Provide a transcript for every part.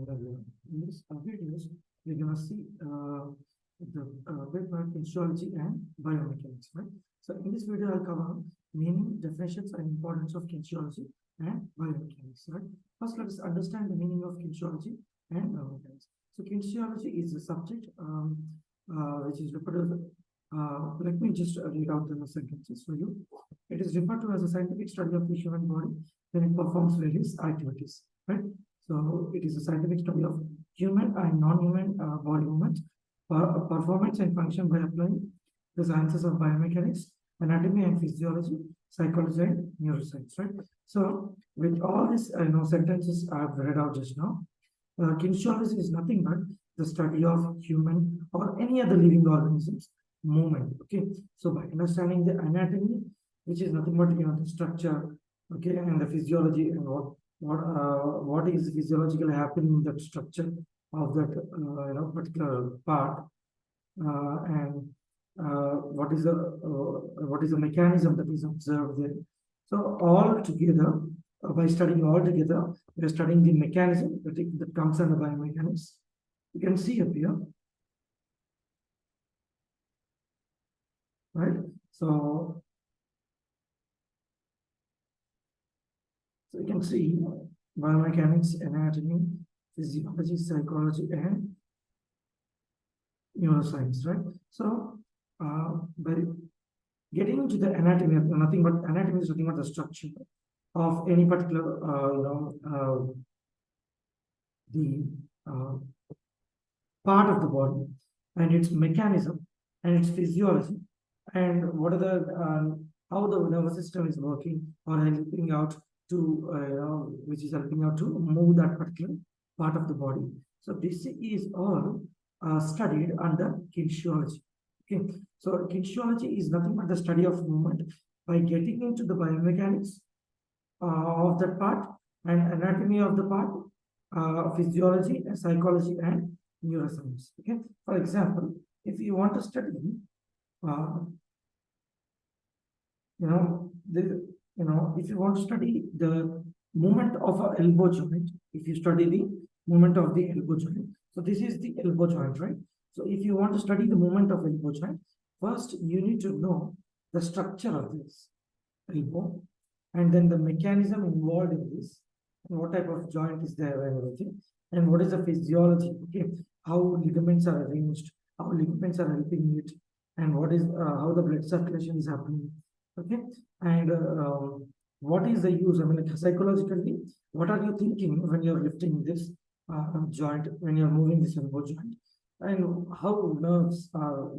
In this videos, we're gonna see the B.P.Ed Kinesiology and Biomechanics, right? So in this video, I'll cover meaning, definitions, and importance of kinesiology and biomechanics, right? First, let us understand the meaning of kinesiology and biomechanics. So kinesiology is a subject which is referred to. Let me just read out the sentences for you. It is referred to as a scientific study of the human body when it performs various activities, right? So it is a scientific study of human and non-human body movements, performance and function by applying the sciences of biomechanics, anatomy and physiology, psychology and neuroscience, right? So with all these sentences I have read out just now, kinesiology is nothing but the study of human or any other living organisms movement. Okay, so by understanding the anatomy, which is nothing but the structure, okay, and the physiology and what is physiologically happening in that structure of that particular part, and what is the mechanism that is observed there. So all together, by studying all together, we are studying the mechanism that comes under biomechanics. You can see up here, right? So you can see biomechanics, anatomy, physiology, psychology, and neuroscience, right? So by getting into the anatomy, anatomy is nothing but the structure of any particular part of the body and its mechanism and its physiology and what are the how the nervous system is working or helping out to which is helping out to move that particular part of the body. So this is all studied under kinesiology. Okay, so kinesiology is nothing but the study of movement. By getting into the biomechanics of that part and anatomy of the part, physiology, psychology, and neuroscience. Okay, for example, if you want to study, if you want to study the movement of an elbow joint, if you study the movement of the elbow joint, so this is the elbow joint, right? So if you want to study the movement of elbow joint, first you need to know the structure of this elbow, and then the mechanism involved in this, and what type of joint is there and everything, and what is the physiology, okay, how ligaments are arranged, how ligaments are helping it, and what is how the blood circulation is happening, okay, and what is the use, I mean, like psychologically, what are you thinking when you're lifting this joint, when you're moving this elbow joint, and how nerves are,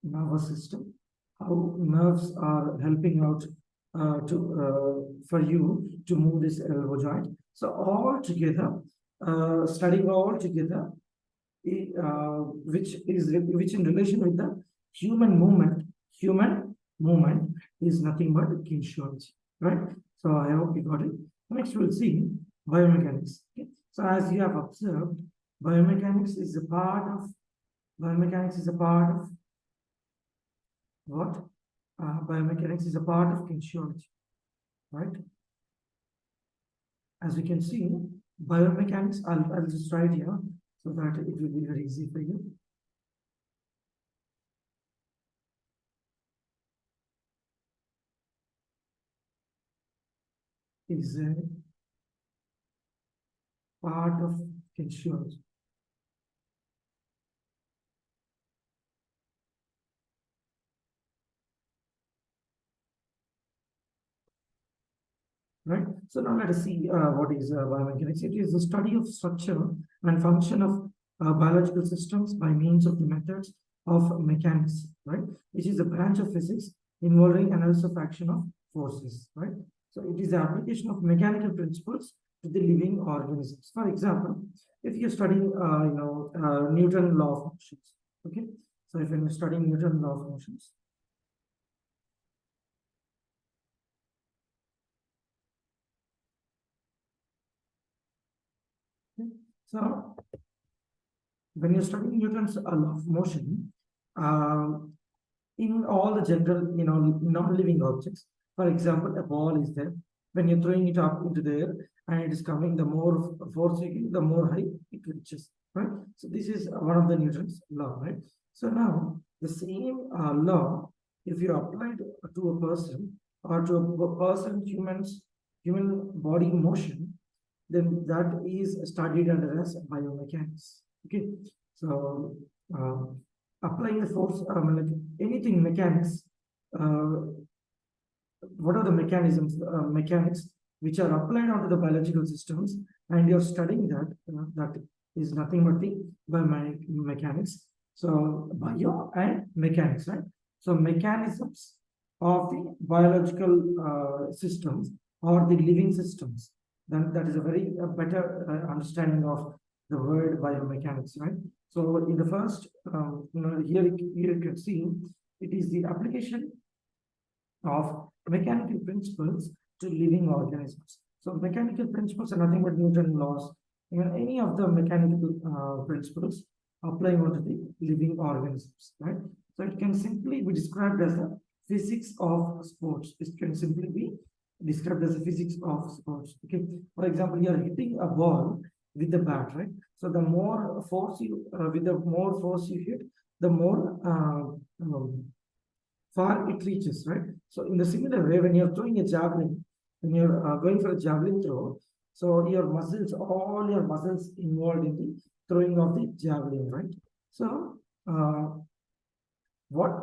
nervous system, how nerves are helping out for you to move this elbow joint. So all together, studying all together, which in relation with the human movement is nothing but kinesiology, right? So I hope you got it. Next we'll see biomechanics. Okay? So as you have observed, biomechanics is a part of what? Biomechanics is a part of kinesiology, right? As we can see, biomechanics, I'll just write here so that it will be very easy for you. Is a part of kinesiology. Right. So now let us see what is biomechanics. It is the study of structure and function of biological systems by means of the methods of mechanics, right? Which is a branch of physics involving analysis of action of forces, right? So it is the application of mechanical principles to the living organisms. For example, if you're studying, Newton law of motions, okay? So if you're studying Newton law of motions, so when you're studying Newton's law of motion, in all the general, non-living objects, For example, a ball is there. When you're throwing it up into the air and it is coming, the more force you give, the more high it reaches, right? So this is one of the Newton's law, right? So now the same law, if you apply to a person or to a person, human body motion, then that is studied under as biomechanics. Okay, so applying the force, like anything mechanics, uh, what are the mechanics which are applied onto the biological systems, and you're studying that, that is nothing but the biomechanics. So bio and mechanics, right? So mechanisms of the biological systems or the living systems. Then that is a very better understanding of the word biomechanics, right? So in the first, here you can see it is the application of mechanical principles to living organisms. So mechanical principles are nothing but Newton laws. Even any of the mechanical principles applying onto the living organisms, right? So it can simply be described as the physics of sports. It can simply be described as the physics of sports. Okay. For example, you are hitting a ball with the bat, right? So the more force you, with the more force you hit, the more far it reaches, right? So in the similar way, when you're throwing a javelin, when you're going for a javelin throw, so your muscles, all your muscles involved in the throwing of the javelin, right? So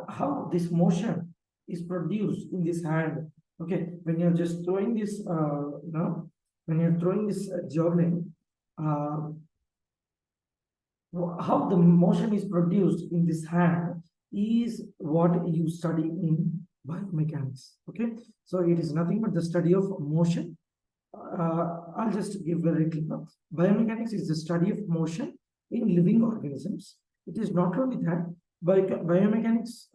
how this motion is produced in this hand? Okay, when you're just throwing this, when you're throwing this javelin, how the motion is produced in this hand is what you study in biomechanics. Okay, so it is nothing but the study of motion. I'll just give very clear. Biomechanics is the study of motion in living organisms. It is not only that, biomechanics,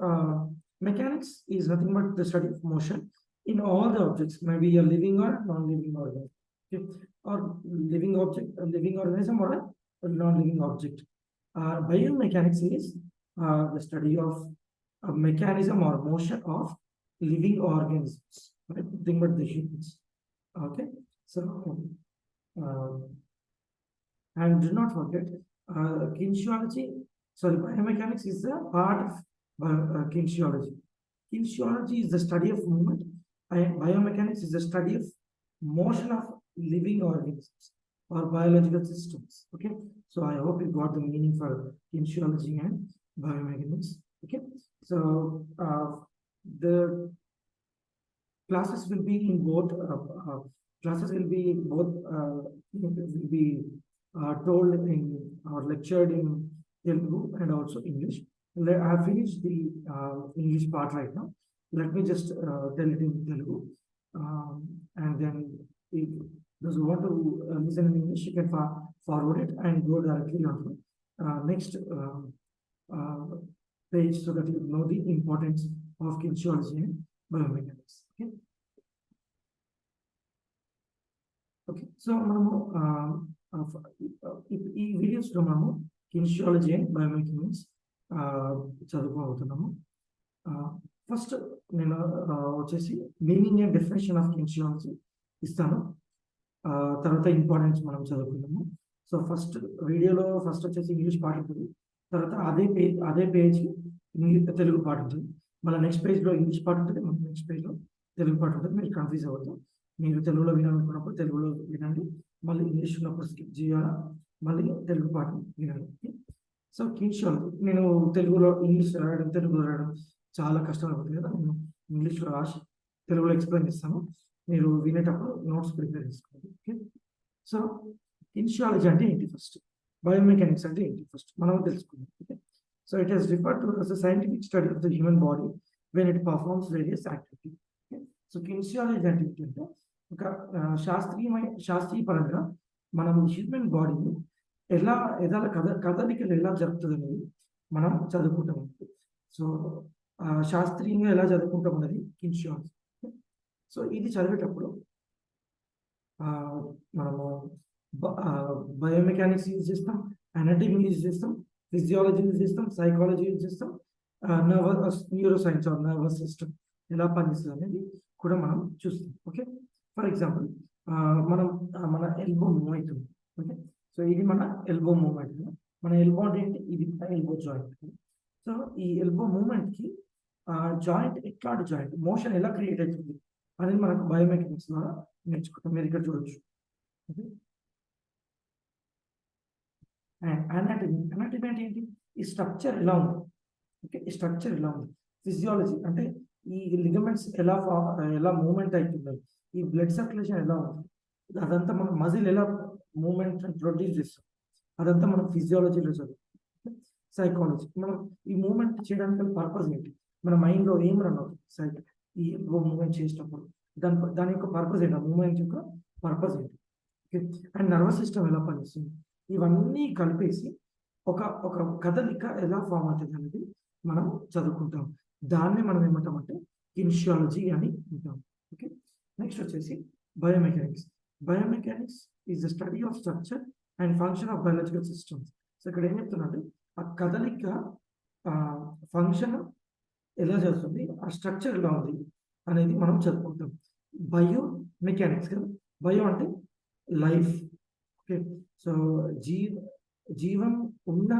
mechanics is nothing but the study of motion in all the objects, maybe a living or non-living organism, okay? Or living object, a living organism or a non-living object. Biomechanics is the study of a mechanism or motion of living organisms, right? Nothing but the humans. Okay, so and do not forget, kinesiology, sorry, biomechanics is a part of kinesiology. Kinesiology is the study of movement, and biomechanics is the study of motion of living organisms or biological systems. Okay, so I hope you got the meaning for kinesiology and biomechanics. Okay, so the classes will be in both will be told in or lectured in Telugu and also English. I have finished the English part right now. Let me just tell it in Telugu, and then if those who want to listen in English, you can forward it and go directly on to next uh, page, so that you know the importance of kinesiology and biomechanics. Okay. Okay so మనము ఈ వీడియోస్లో మనము కినిషియాలజీ and biomechanics చదువుకోబోతున్నాము. First నేను వచ్చేసి meaning and definition of కినిషియాలజీ ఇస్తాను, తర్వాత importance మనం చదువుకుందాము. So first వీడియోలో ఫస్ట్ వచ్చేసి ఇంగ్లీష్ పార్ట్ ఉంటుంది, తర్వాత అదే పేజ్ తెలుగు పార్ట్ ఉంటుంది, మళ్ళీ నెక్స్ట్ పేజ్లో ఇంగ్లీష్ పార్ట్ ఉంటుంది, మళ్ళీ నెక్స్ట్ పేజ్లో తెలుగు పార్ట్ ఉంటుంది. మీరు కన్ఫ్యూజ్ అవ్వద్దు. మీరు తెలుగులో వినాలనుకున్నప్పుడు తెలుగులో వినండి, మళ్ళీ ఇంగ్లీష్ ఉన్నప్పుడు స్కిప్ చేయాలా, మళ్ళీ తెలుగు పాఠం వినండి. సో కినిషియాలజీ నేను ఇంగ్లీష్ రాయడం తెలుగులో రాయడం చాలా కష్టం అవుతుంది కదా, నేను ఇంగ్లీష్లో రాసి తెలుగులో ఎక్స్ప్లెయిన్ చేస్తాను, మీరు వినేటప్పుడు నోట్స్ ప్రిపేర్ చేసుకోండి. ఓకే, సో కినిషియాలజీ అంటే ఏంటి, ఫస్ట్ బయోమెకానిక్స్ అంటే ఏంటి ఫస్ట్ మనం తెలుసుకుందాం. Okay, so it has referred to as a scientific study of the human body when it performs various activities. So kinesiology అంటే ఏంటంటే ఒక శాస్త్రీయ పరంగా మనం హ్యూమన్ బాడీని ఎలా కదలికలు ఎలా జరుగుతుంది అనేది మనం చదువుకుంటాం. సో శాస్త్రీయంగా ఎలా చదువుకుంటాం అనేది కినిషియాలజీ. సో ఇది చదివేటప్పుడు మనము బయోమెకానిక్స్ యూజ్ చేస్తాం, అనాటమీ యూజ్ చేస్తాం, ఫిజియాలజీ యూజ్ చేస్తాం, సైకాలజీ యూజ్ చేస్తాం, neuro science or nervous system ఎలా పనిచేస్తుంది అనేది కూడా మనం చూస్తాం. ఓకే, ఫర్ ఎగ్జాంపుల్ మనం మన ఎల్బో మూవ్ అవుతుంది. ఓకే, సో ఇది మన ఎల్బో మూవ్మెంట్. మన ఎల్బో అంటే ఏంటి? ఇది ఎల్బో జాయింట్. సో ఈ ఎల్బో మూవ్మెంట్ కి జాయింట్ ఎట్లాంటి జాయింట్ మోషన్ ఎలా క్రియేట్ అవుతుంది అనేది మనకు బయోమెకానిక్స్ ద్వారా నేర్చుకుంటాం. మీరు ఇక్కడ చూడొచ్చు. Okay, and anatomy. అనాటమీ అంటే ఏంటి? ఈ స్ట్రక్చర్ ఎలా ఉంది. ఓకే, ఈ స్ట్రక్చర్ ఎలా ఉంది. ఫిజియాలజీ అంటే ఈ లిగమెంట్స్ ఎలా మూవ్మెంట్ అవుతున్నాయి, ఈ బ్లడ్ సర్క్యులేషన్ ఎలా ఉంది, అదంతా మనం మజిల్ ఎలా మూవ్మెంట్ ప్రొడ్యూస్ చేస్తాం, అదంతా మనం ఫిజియాలజీలో చదువు. సైకాలజీ, మనం ఈ మూవ్మెంట్ చేయడానికి పర్పస్ ఏంటి, మన మైండ్లో ఏం రన్ అవుతుంది ఈ మూవ్మెంట్ చేసేటప్పుడు, దాని యొక్క పర్పస్ ఏంటి, ఆ మూవ్మెంట్ యొక్క పర్పస్ ఏంటి. ఓకే, అండ్ నర్వస్ సిస్టమ్ ఎలా పనిచేస్తుంది, ఇవన్నీ కలిపేసి ఒక ఒక కదలిక ఎలా ఫామ్ అవుతుంది అనేది మనం చదువుకుంటాం. దాన్ని మనం ఏమంటామంటే కిన్షియాలజీ అని అంటాం. ఓకే, నెక్స్ట్ వచ్చేసి biomechanics. Biomechanics is the study of structure and function of biological systems. So ఇక్కడ ఏం చెప్తున్నట్టు ఆ కదలిక ఫంక్షన్ ఎలా చేస్తుంది, ఆ స్ట్రక్చర్ ఎలా ఉంది అనేది మనం చదువుకుంటాం. బయో మెకానిక్స్ కదా, బయో అంటే లైఫ్. ఓకే, సో జీవం ఉన్న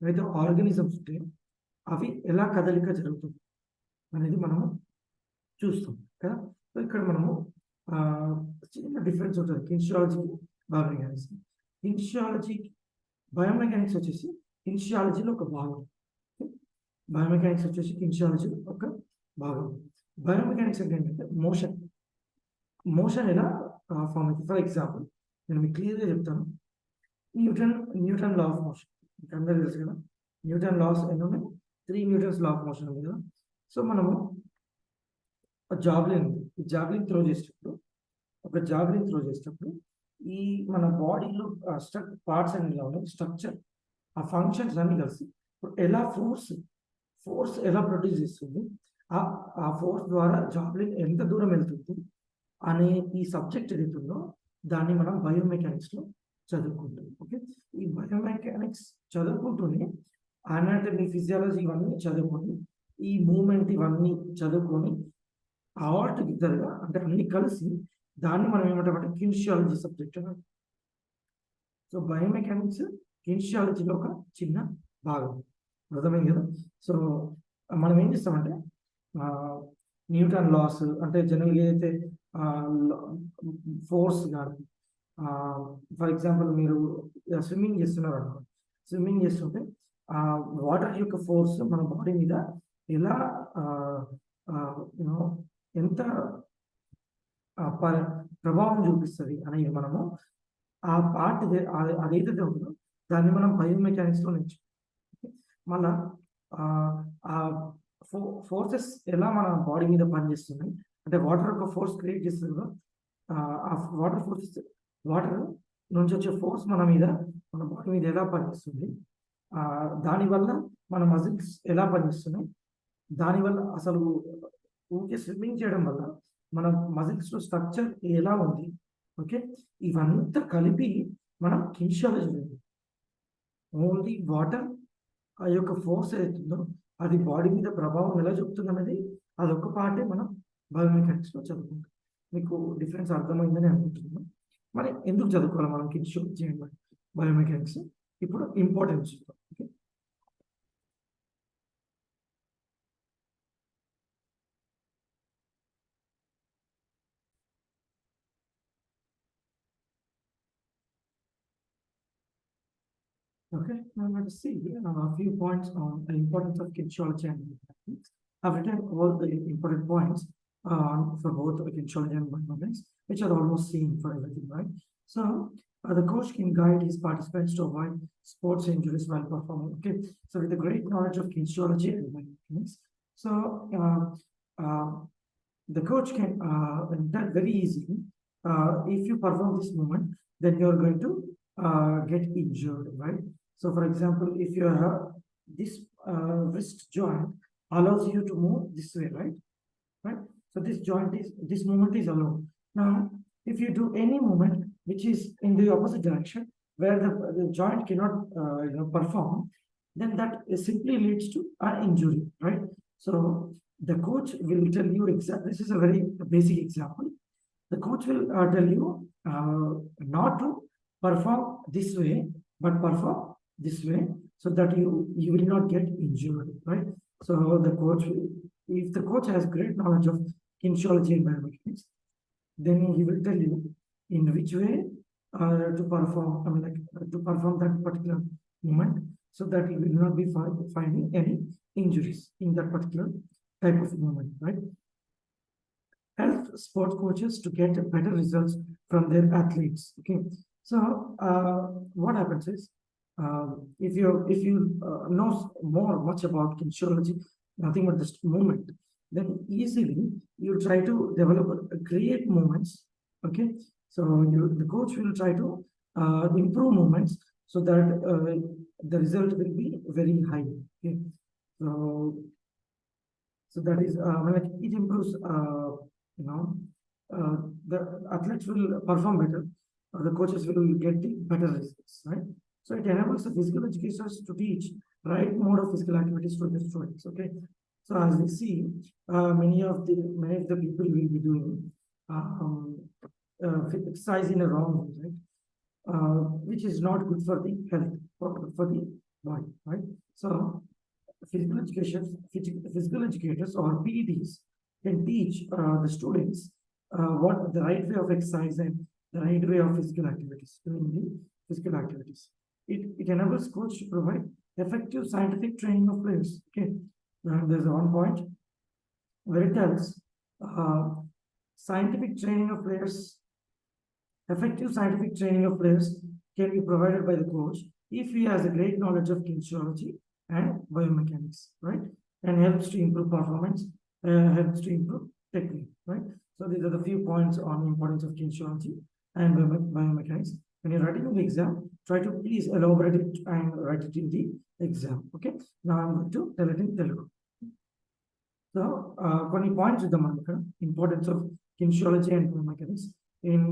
ఏదైతే ఆర్గానిజమ్స్ ఉంటే అవి ఎలా కదలిక జరుగుతుంది అనేది మనము చూస్తాం కదా. సో ఇక్కడ మనము చిన్న డిఫరెన్స్ ఉంటుంది కిన్షియాలజీకి బయోమెకానిక్స్. కిన్షియాలజీ బయోమెకానిక్స్ వచ్చేసి కిన్షియాలజీలో ఒక భాగం. బయోమెకానిక్స్ వచ్చేసి కిన్షియాలజీలో ఒక భాగం. బయోమెకానిక్స్ అంటే ఏంటంటే మోషన్ ఎలా ఫామ్ అవుతుంది. ఫర్ ఎగ్జాంపుల్ నేను మీకు క్లియర్గా చెప్తాను. న్యూటన్ లా ఆఫ్ మోషన్ మీకు అందరూ తెలుసు కదా. న్యూటన్ లాస్ ఎన్ని ఉన్నాయి? 3 న్యూటన్స్ లా ఆఫ్ మోషన్ ఉంది కదా. సో మనము జాబ్లిన్ త్రో చేసేటప్పుడు ఈ మన బాడీలో పార్ట్స్ అన్ని ఇలా ఉన్నాయి, స్ట్రక్చర్ ఆ ఫంక్షన్స్ అన్ని కలిసి ఎలా ఫోర్స్ ఎలా ప్రొడ్యూస్ చేస్తుంది, ఆ ఫోర్స్ ద్వారా జాబ్లిన్ ఎంత దూరం వెళ్తుంది అనే ఈ సబ్జెక్ట్ ఏదైతుందో దాన్ని మనం బయోమెకానిక్స్లో చదువుకుంటాం. ఓకే, ఈ బయోమెకానిక్స్ చదువుకుంటూనే అనాటమీ, ఫిజియాలజీ ఇవన్నీ చదువుకొని ఈ మూమెంట్ ఇవన్నీ చదువుకొని ఆల్ టుగెదర్గా అంటే అన్ని కలిసి దాన్ని మనం ఏమంటామంటే కిన్షియాలజీ సబ్జెక్ట్ అన్నమాట. సో బయోమెకానిక్స్ కిన్షియాలజీలో ఒక చిన్న భాగం. అర్థమైంది కదా. సో మనం ఏం చేస్తామంటే న్యూటన్ లాస్ అంటే జనరల్గా ఏదైతే ఫోర్స్ కానీ ఫర్ ఎగ్జాంపుల్ మీరు స్విమ్మింగ్ చేస్తున్నారు అనుకోండి. స్విమ్మింగ్ చేస్తుంటే వాటర్ యొక్క ఫోర్స్ మన బాడీ మీద ఎలా ఎంత ప్రభావం చూపిస్తుంది అనేది మనము ఆ పార్ట్ అదైతే ఉంటుందో దాన్ని మనం బయోమెకానిక్స్లో నేర్చుకుంటాం. మళ్ళా ఆ ఫోర్సెస్ ఎలా మన బాడీ మీద పనిచేస్తున్నాయి అంటే వాటర్ యొక్క ఫోర్స్ క్రియేట్ చేస్తుంది కదా. ఆ వాటర్ నుంచి వచ్చే ఫోర్స్ మన బాడీ మీద ఎలా పనిచేస్తుంది, దానివల్ల మన మజిల్స్ ఎలా పనిచేస్తున్నాయి, దానివల్ల అసలు ఊరికే స్విమ్మింగ్ చేయడం వల్ల మన మజిల్స్లో స్ట్రక్చర్ ఎలా ఉంది. ఓకే, ఇవంతా కలిపి మనం కిన్షియాలజీ ఓన్లీ వాటర్ ఆ యొక్క ఫోర్స్ ఏదైతుందో అది బాడీ మీద ప్రభావం ఎలా చూపుతుంది అనేది అదొక పార్టే మనం బయోమెకానిక్స్లో చదువుకుంటాం. మీకు డిఫరెన్స్ అర్థమైందని అనుకుంటున్నాను. మరి ఎందుకు చదువుకోవాలి మనం కిన్షియాలజీ అండ్ బయోమెకానిక్స్? ఇప్పుడు importance. Okay, okay, now let us see a few points on the importance of kinesiology and biomechanics. I've written all the important points for both kinesiology and biomechanics, which are almost same for everything, right? So the coach can guide his participants to avoid sports injuries while performing. Okay, so with the great knowledge of kinesiology and biomechanics, so the coach can tell very easily if you perform this movement, then you're going to get injured, right? So for example, if you have this wrist joint allows you to move this way, right? So this movement is allowed. Now, if you do any movement which is in the opposite direction, where the joint cannot perform, then that simply leads to an injury, right? So the coach will tell you exactly. This is a very basic example. The coach will tell you not to perform this way, but perform this way, so that you will not get injured, right? So the coach, if the coach has great knowledge of kinesiology and biomechanics, then he will tell you in which way to perform, I mean, like to perform that particular movement, so that you will not be finding any injuries in that particular type of movement, right? Help sport coaches to get better results from their athletes. Okay, so what happens is, if you know much about kinesiology, nothing but this movement, then easily you try to develop create movements. Okay, so the coach will try to improve movements, so that the result will be very high. Okay, so that is like it improves, you know, the athletes will perform better, the coaches will get the better results, right? So it enables the physical educators to teach right mode of physical activities to the students. Okay, so as we see, many of the people will be doing um, exercise in a wrong way, right? Which is not good for the health, for the body, right? So physical educators or PEDs can teach the students what the right way of exercise and the right way of physical activities, doing the physical activities. It enables coach to provide effective scientific training of players. Okay, there's one point where it tells uh, scientific training of players. Effective scientific training of players can be provided by the coach if he has a great knowledge of kinesiology and biomechanics, right? And helps to improve performance, helps to improve technique, right? So these are the few points on the importance of kinesiology and biomechanics. When you're writing in the exam, try to please elaborate it and write it in the exam. Okay. Now I'm going to tell it in Telugu. So, కొన్ని points ఇద్దాం మనం ఇక్కడ, importance of kinesiology and biomechanics in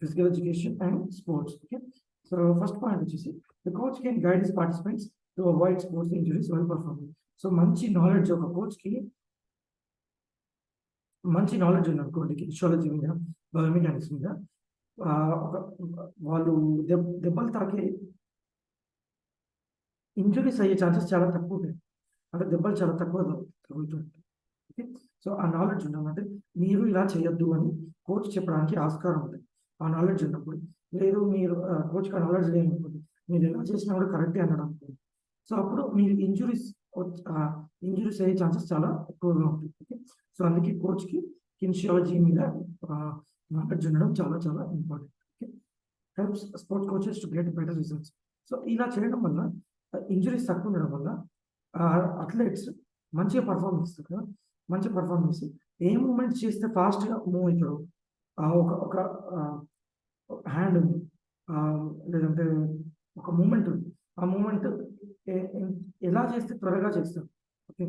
physical education and sports. Okay, so first point, which is the coach can guide his participants to avoid sports injuries while performing. So మంచి knowledge ఒక coach కి మంచి knowledge ఉంది అనుకోండి కిన్షియాలజీ మీద, biomechanics మీద, వాళ్ళు దెబ్బలు తాకే ఇంజురీస్ అయ్యే ఛాన్సెస్ చాలా తక్కువ ఉంటాయి, అంటే దెబ్బలు చాలా తక్కువ తగులుతుంటాయి. ఓకే, సో ఆ నాలెడ్జ్ ఉండాలంటే మీరు ఇలా చేయొద్దు అని కోచ్ చెప్పడానికి ఆస్కారం ఉంటుంది ఆ నాలెడ్జ్ ఉన్నప్పుడు. లేదు మీరు కోచ్కి ఆ నాలెడ్జ్ లేనప్పుడు మీరు ఎలా చేసినా కూడా కరెక్టే అన్నాడు అనుకోండి, సో అప్పుడు మీరు ఇంజురీస్ అయ్యే ఛాన్సెస్ చాలా ఎక్కువగా ఉంటుంది. ఓకే, సో అందుకే కోచ్కి కిన్షియాలజీ మీద నాలెడ్జ్ ఉండడం చాలా చాలా important. Okay, helps sports coaches to get better results. So ఇలా చేయడం వల్ల ఇంజురీస్ తక్కువ ఉండడం వల్ల అథ్లెట్స్ మంచిగా పర్ఫార్మ్ చేస్తారు కదా, మంచి పర్ఫార్మెన్స్. ఏ మూమెంట్ చేస్తే ఫాస్ట్గా మూవ్ అవుతారు, ఒక హ్యాండ్ ఉంది, లేదంటే ఒక మూమెంట్ ఉంది, ఆ మూమెంట్ ఎలా చేస్తే త్వరగా చేస్తారు. ఓకే,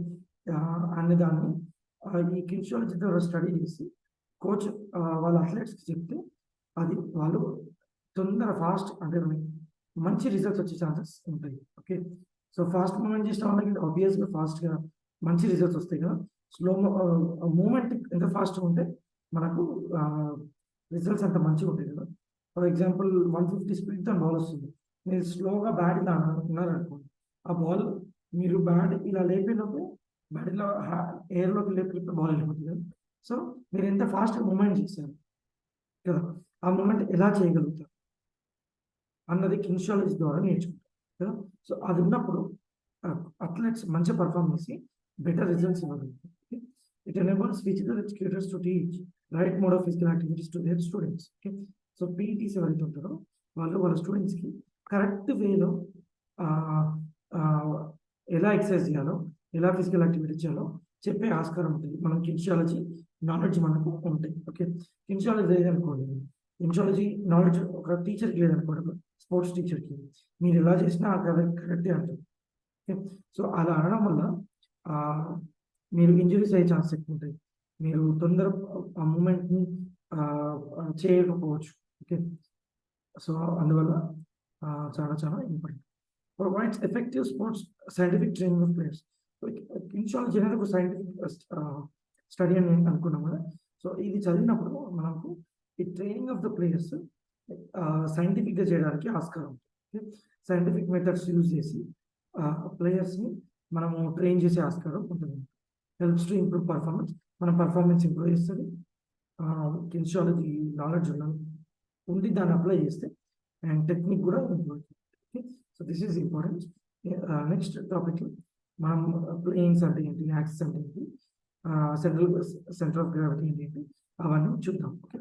అనే దాన్ని ఈ కిన్షియాలజీ ద్వారా స్టడీ చేసి కోచ్ వాళ్ళ అథ్లెట్స్కి చెప్తే అది వాళ్ళు తొందర ఫాస్ట్ అంటే మంచి రిజల్ట్స్ వచ్చే ఛాన్సెస్ ఉంటాయి. ఓకే, సో ఫాస్ట్ మూమెంట్ చేసిన వాళ్ళకి ఆబ్వియస్గా ఫాస్ట్గా మంచి రిజల్ట్స్ వస్తాయి కదా. స్లో మూమెంట్ ఎంత ఫాస్ట్గా ఉంటే మనకు రిజల్ట్స్ అంత మంచిగా ఉంటాయి కదా. ఫర్ ఎగ్జాంపుల్ 150 స్పీడ్తో బాల్ వస్తుంది, మీరు స్లోగా బ్యాట్ ఇలా ఉన్నారనుకోండి, ఆ బాల్ మీరు బ్యాట్ ఇలా లేపేలోపు బ్యాట్ ఇలా ఎయిర్లోకి లేపే బాల్ వెళ్ళిపోతుంది కదా. సో మీరు ఎంత ఫాస్ట్గా మూమెంట్ చేశారు కదా, ఆ మూమెంట్ ఎలా చేయగలుగుతారు అన్నది కిన్షియాలజీ ద్వారా నేర్చుకుంటారు కదా. సో అది ఉన్నప్పుడు అథ్లెట్స్ మంచిగా పర్ఫార్మ్ చేసి better results ఇవ్వగలుగుతారు. It enables physical educators to teach right mode of physical activities to their students. Okay, so PETs ఎవరైతే ఉంటారో వాళ్ళు వాళ్ళ స్టూడెంట్స్కి కరెక్ట్ వేలో ఎలా ఎక్సర్సైజ్ చేయాలో, ఎలా ఫిజికల్ యాక్టివిటీ చేయాలో చెప్పే ఆస్కారం ఉంటుంది. మనం కిన్షియాలజీ నాలెడ్జ్ మనకు ఉంటాయి. ఓకే, కిన్షియాలజీ లేదనుకోండి, కిన్షియాలజీ నాలెడ్జ్ ఒక టీచర్కి లేదనుకోండి, స్పోర్ట్స్ టీచర్కి మీరు ఎలా చేసినా కరెక్టే అంటారు. ఓకే, సో అలా అనడం వల్ల మీరు ఇంజురీస్ అయ్యే ఛాన్స్ ఎక్కువ ఉంటాయి, మీరు తొందర ఆ మూమెంట్ని చేయకపోవచ్చు. ఓకే, సో అందువల్ల చాలా చాలా important. Provides effective sports scientific training of players. Kinesiology అనేది ఒక సైంటిఫిక్ స్టడీ అని అనుకున్నాం కదా. సో ఇది చదివినప్పుడు మనకు ఈ ట్రైనింగ్ ఆఫ్ ద ప్లేయర్స్ సైంటిఫిక్గా చేయడానికి ఆస్కారం ఉంటుంది. సైంటిఫిక్ మెథడ్స్ యూజ్ చేసి ప్లేయర్స్ని మనము ట్రైన్ చేసే ఆస్కారం ఉంటుంది. హెల్ప్స్ టు ఇంప్రూవ్ పర్ఫార్మెన్స్, మన పర్ఫార్మెన్స్ ఇంప్రూవ్ చేస్తుంది. కిన్షియాలజీ నాలెడ్జ్ ఉండి దాన్ని అప్లై చేస్తే అండ్ టెక్నిక్ కూడా ఇంప్రూవ్ అవుతుంది. So this is important. Next topic మనం ప్లేయింగ్స్ అంటే ఏంటి, యాక్సిస్ అంటే ఏంటి, సెంటర్ ఆఫ్ గ్రావిటీ ఏంటి, అవన్నీ చూద్దాం. ఓకే,